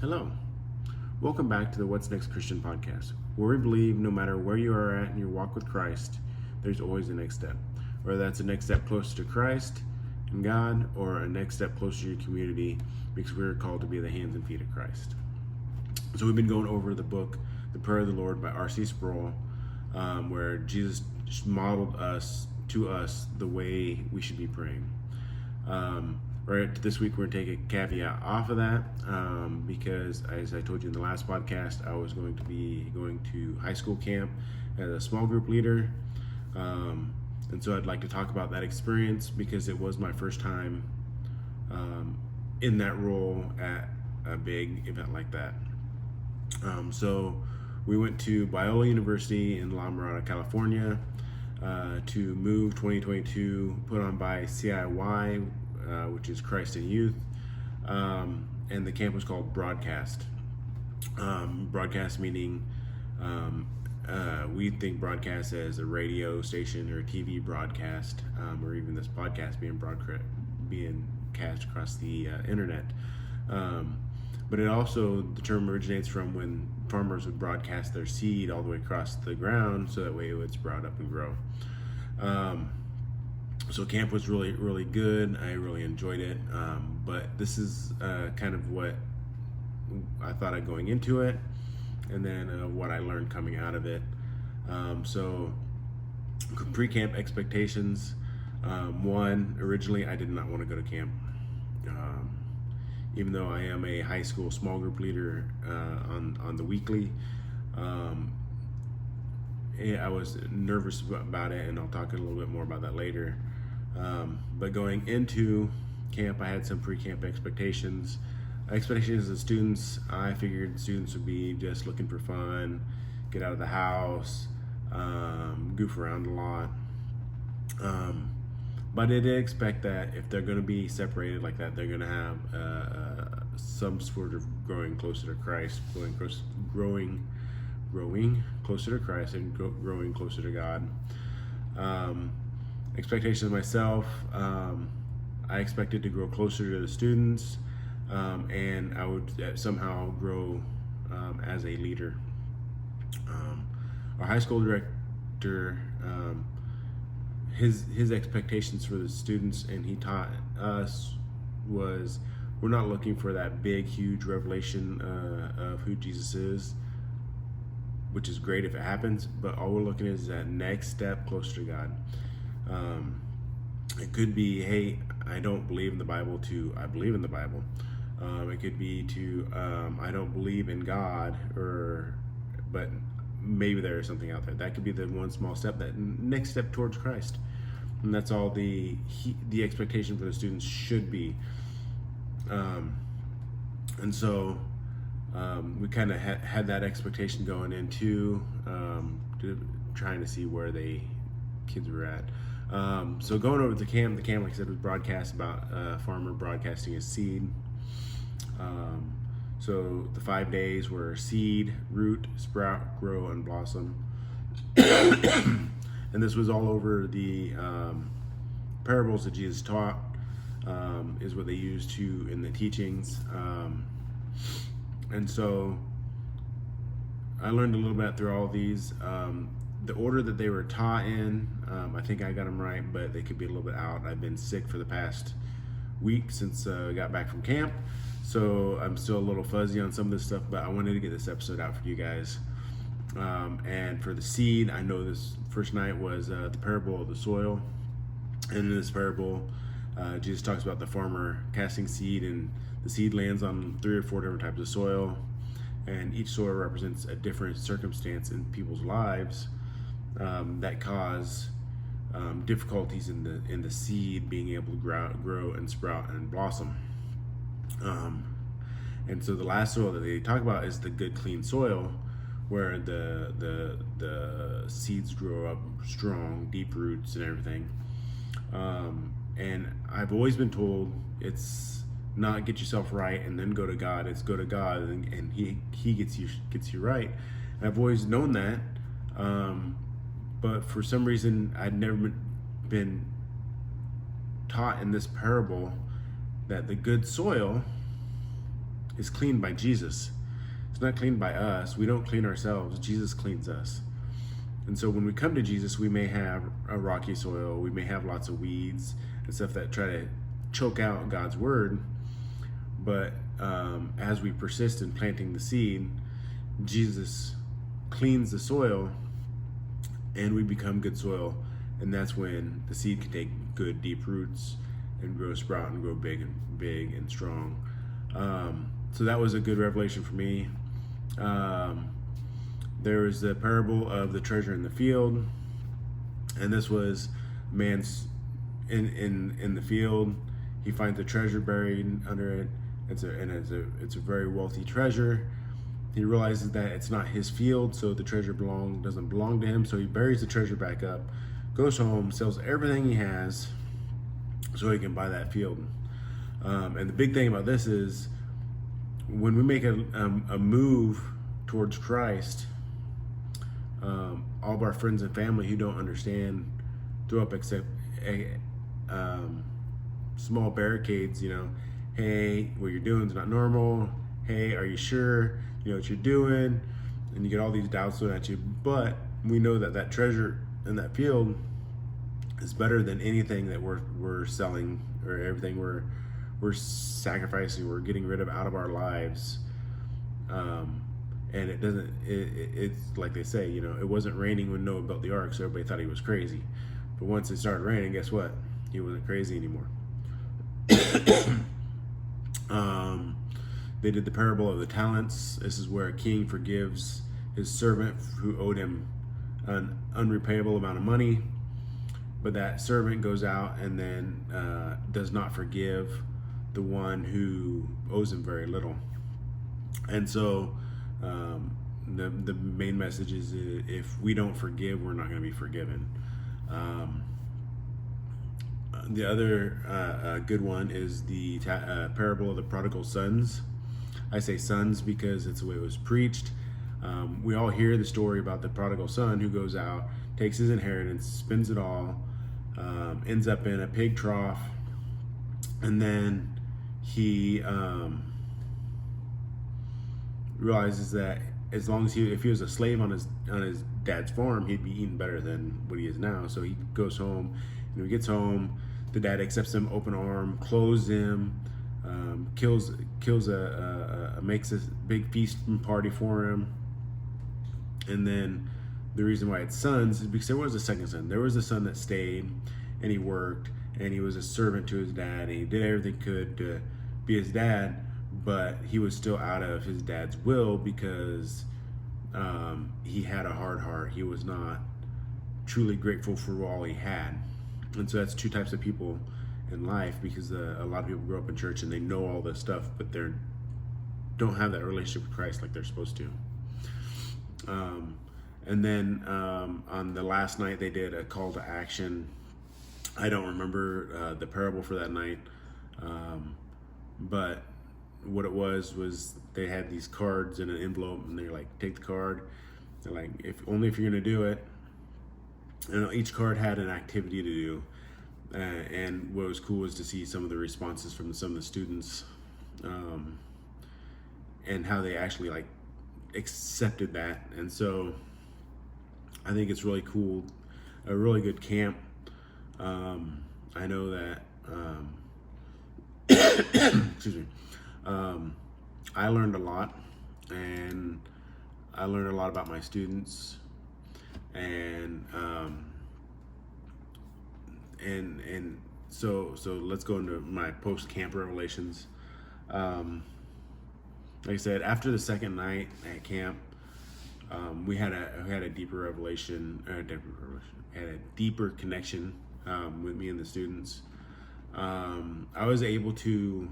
Hello. Welcome back to the What's Next Christian podcast, where we believe no matter where you are at in your walk with Christ, there's always a next step. Whether that's a next step closer to Christ and God, or a next step closer to your community, because we're called to be the hands and feet of Christ. So we've been going over the book, The Prayer of the Lord by R.C. Sproul, where Jesus modeled to us the way we should be praying. Right, this week we're going to take a caveat off of that because, as I told you in the last podcast, I was going to be going to high school camp as a small group leader. And so I'd like to talk about that experience because it was my first time in that role at a big event like that. So we went to Biola University in La Mirada, California to Move 2022, put on by CIY, which is Christ in Youth, and the camp was called Broadcast. Broadcast meaning we think broadcast as a radio station or a TV broadcast, or even this podcast being cast across the internet. But it also, the term originates from when farmers would broadcast their seed all the way across the ground so that way it would sprout up and grow. So camp was really, really good. I really enjoyed it. But this is kind of what I thought of going into it, and then what I learned coming out of it. So pre-camp expectations. One, originally I did not want to go to camp. Even though I am a high school small group leader on the weekly, I was nervous about it, and I'll talk a little bit more about that later. But going into camp, I had some pre-camp expectations. Expectations of students, I figured students would be just looking for fun, get out of the house, goof around a lot. But I did expect that if they're going to be separated like that, they're going to have some sort of growing closer to Christ, growing closer to Christ, and growing closer to God. Expectations of myself, I expected to grow closer to the students, and I would somehow grow as a leader. Our high school director, his expectations for the students, and he taught us, was we're not looking for that big, huge revelation of who Jesus is, which is great if it happens, but all we're looking at is that next step closer to God. It could be, hey, I don't believe in the Bible, to I believe in the Bible. It could be to I don't believe in God, but maybe there is something out there. That could be the one small step, that next step towards Christ. And that's all the expectation for the students should be. And so we kind of had that expectation going into trying to see where kids were at. So going over to the camp, like I said, was broadcast about a farmer broadcasting his seed. So the 5 days were seed, root, sprout, grow, and blossom. And this was all over the parables that Jesus taught, is what they used in the teachings. And so I learned a little bit through all these. The order that they were taught in, I think I got them right, but they could be a little bit out. I've been sick for the past week since I got back from camp, so I'm still a little fuzzy on some of this stuff, but I wanted to get this episode out for you guys. And for the seed, I know this first night was the parable of the soil. And in this parable, Jesus talks about the farmer casting seed, and the seed lands on 3 or 4 different types of soil, and each soil represents a different circumstance in people's lives that cause difficulties in the seed being able to grow and sprout and blossom. And so the last soil that they talk about is the good, clean soil, where the seeds grow up strong, deep roots and everything. And I've always been told it's not get yourself right and then go to God. It's go to God and He gets you right. And I've always known that. But for some reason, I'd never been taught in this parable that the good soil is cleaned by Jesus. It's not cleaned by us. We don't clean ourselves. Jesus cleans us. And so when we come to Jesus, we may have a rocky soil. We may have lots of weeds and stuff that try to choke out God's word. But as we persist in planting the seed, Jesus cleans the soil and we become good soil. And that's when the seed can take good deep roots and grow, sprout, and grow big and strong. So that was a good revelation for me. There was the parable of the treasure in the field, and this was man's in the field. He finds a treasure buried under it. It's a very wealthy treasure. He realizes that it's not his field, so the treasure doesn't belong to him. So he buries the treasure back up, goes home, sells everything he has, so he can buy that field. And the big thing about this is, when we make a move towards Christ, all of our friends and family who don't understand throw up small barricades. Hey, what you're doing is not normal. Hey, are you sure you know what you're doing? And you get all these doubts thrown at you. But we know that that treasure in that field is better than anything that we're selling, or everything we're sacrificing, we're getting rid of out of our lives. And it's like they say, it wasn't raining when Noah built the ark, so everybody thought he was crazy. But once it started raining, guess what? He wasn't crazy anymore. They did the parable of the talents. This is where a king forgives his servant who owed him an unrepayable amount of money. But that servant goes out and then does not forgive the one who owes him very little. And so the main message is, if we don't forgive, we're not going to be forgiven. The other good one is the parable of the prodigal sons. I say sons because it's the way it was preached. We all hear the story about the prodigal son who goes out, takes his inheritance, spends it all, ends up in a pig trough, and then he realizes that as long as if he was a slave on his dad's farm, he'd be eating better than what he is now. So he goes home, and when he gets home, the dad accepts him open arm, clothes him, makes a big feast and party for him. And then the reason why it's sons is because there was a second son. There was a son that stayed, and he worked, and he was a servant to his dad, and he did everything he could to be his dad, but he was still out of his dad's will because he had a hard heart. He was not truly grateful for all he had. And so that's two types of people in life, because a lot of people grow up in church and they know all this stuff, but they don't have that relationship with Christ like they're supposed to. And then on the last night, they did a call to action. I don't remember the parable for that night, but what it was they had these cards in an envelope, and they're like, take the card. They're like, if you're gonna do it. And each card had an activity to do. And what was cool was to see some of the responses from some of the students, and how they actually accepted that. And so I think it's really cool, a really good camp. I know that excuse me, I learned a lot, and I learned a lot about my students, and so let's go into my post-camp revelations. Like I said, after the second night at camp, we had a deeper revelation, had a deeper connection with me and the students. I was able to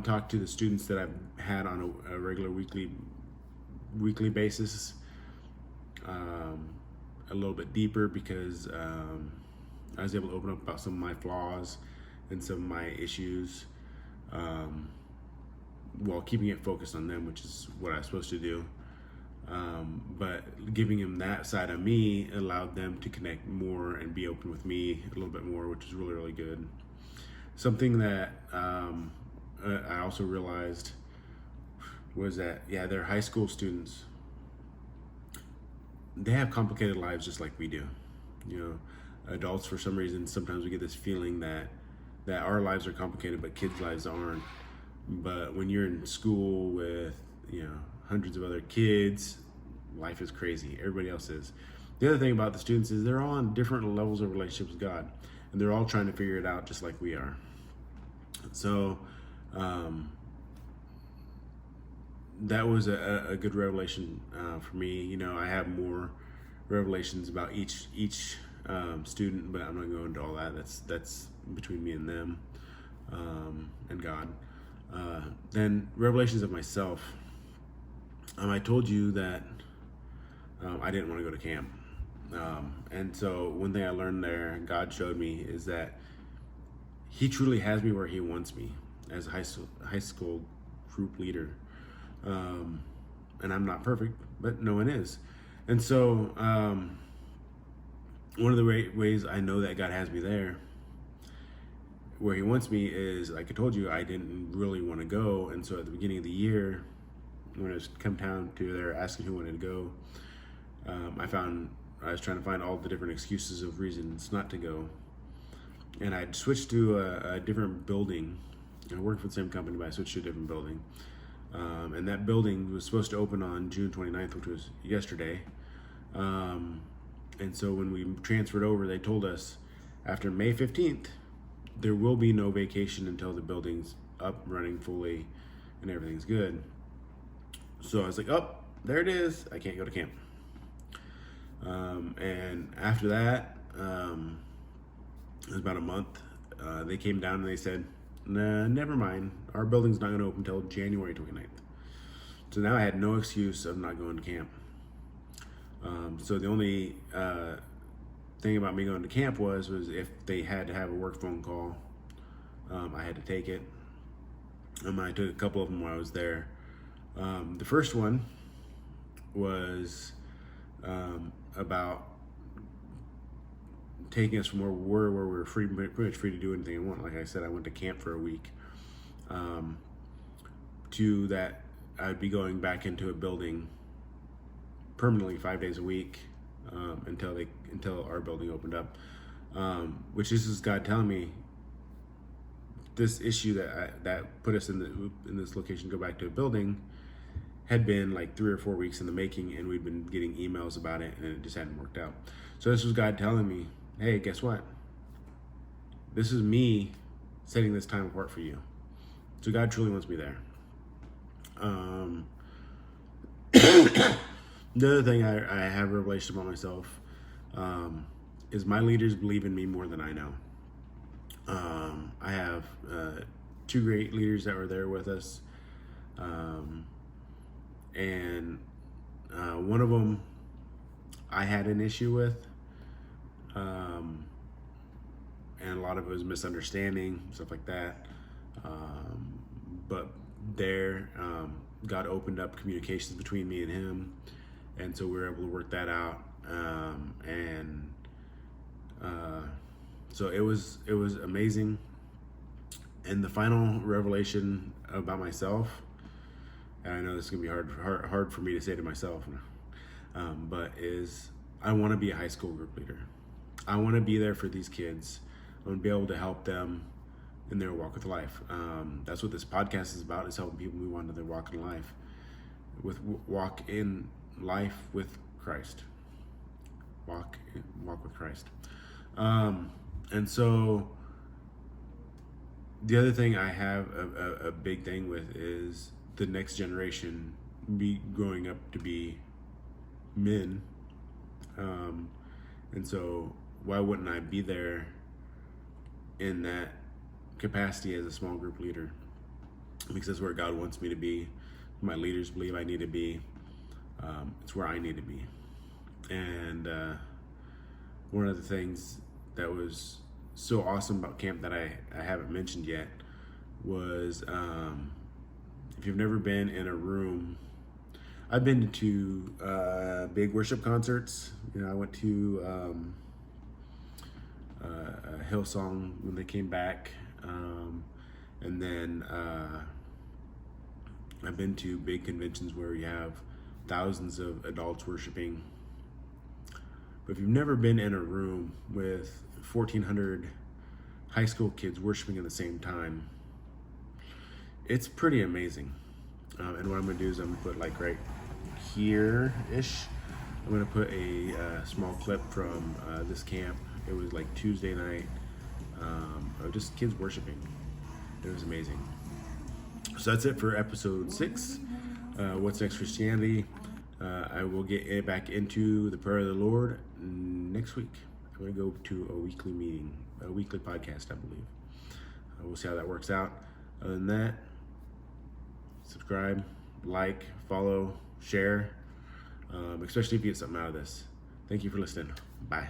talk to the students that I've had on a regular weekly basis a little bit deeper, because I was able to open up about some of my flaws and some of my issues, while keeping it focused on them, which is what I was supposed to do. But giving them that side of me allowed them to connect more and be open with me a little bit more, which is really, really good. Something that I also realized was that, yeah, they're high school students. They have complicated lives just like we do. You know, adults, for some reason, sometimes we get this feeling that our lives are complicated, but kids' lives aren't. But when you're in school with, hundreds of other kids, life is crazy. Everybody else is. The other thing about the students is they're all on different levels of relationships with God, and they're all trying to figure it out just like we are. So that was a good revelation for me. I have more revelations about each student, but I'm not going into all that. That's between me and them and God. Then revelations of myself. I told you that I didn't want to go to camp. And so one thing I learned there, God showed me, is that He truly has me where He wants me as a high school group leader. And I'm not perfect, but no one is. And so one of the ways I know that God has me there, where He wants me, is, like I told you, I didn't really want to go. And so at the beginning of the year, when I was come down to there asking who wanted to go, I was trying to find all the different excuses of reasons not to go. And I switched to a different building. I worked for the same company, but I switched to a different building. And that building was supposed to open on June 29th, which was yesterday. And so when we transferred over, they told us after May 15th, there will be no vacation until the building's up, running fully, and everything's good. So I was like, oh, there it is. I can't go to camp. And after that, it was about a month. They came down and they said, nah, never mind. Our building's not going to open until January 29th. So now I had no excuse of not going to camp. So the only thing about me going to camp was if they had to have a work phone call, I had to take it. I took a couple of them while I was there. The first one was about taking us from where we were pretty much free to do anything I want. Like I said, I went to camp for a week. To that, I'd be going back into a building permanently 5 days a week until our building opened up. Which this is God telling me this issue that put us in this location, go back to a building, had been like 3 or 4 weeks in the making, and we'd been getting emails about it, and it just hadn't worked out. So this was God telling me, hey, guess what? This is me setting this time apart for you. So God truly wants me there. The other thing I have a revelation about myself is my leaders believe in me more than I know. I have 2 great leaders that were there with us. And one of them I had an issue with, and a lot of it was misunderstanding, stuff like that. But there, God opened up communications between me and him, and so we were able to work that out. So it was amazing. And the final revelation about myself, and I know this is gonna be hard for me to say to myself, but is I want to be a high school group leader. I want to be there for these kids. I want to be able to help them in their walk with life. That's what this podcast is about: is helping people move on to their walk in life, walk in life with Christ. Walk with Christ. And so the other thing I have a big thing with is the next generation be growing up to be men. And so why wouldn't I be there in that capacity as a small group leader? Because that's where God wants me to be. My leaders believe I need to be. It's where I need to be. And one of the things that was so awesome about camp that I haven't mentioned yet was if you've never been in a room, I've been to big worship concerts. I went to Hillsong when they came back, And then I've been to big conventions where you have thousands of adults worshiping. But if you've never been in a room with 1,400 high school kids worshiping at the same time, it's pretty amazing. And what I'm going to do is I'm going to put like right here-ish, I'm going to put a small clip from this camp. It was like Tuesday night, of just kids worshiping. It was amazing. So that's it for episode 6, What's Next Christianity. I will get back into the prayer of the Lord next week. I'm going to go to a weekly meeting, a weekly podcast, I believe. We'll see how that works out. Other than that, subscribe, like, follow, share, especially if you get something out of this. Thank you for listening. Bye.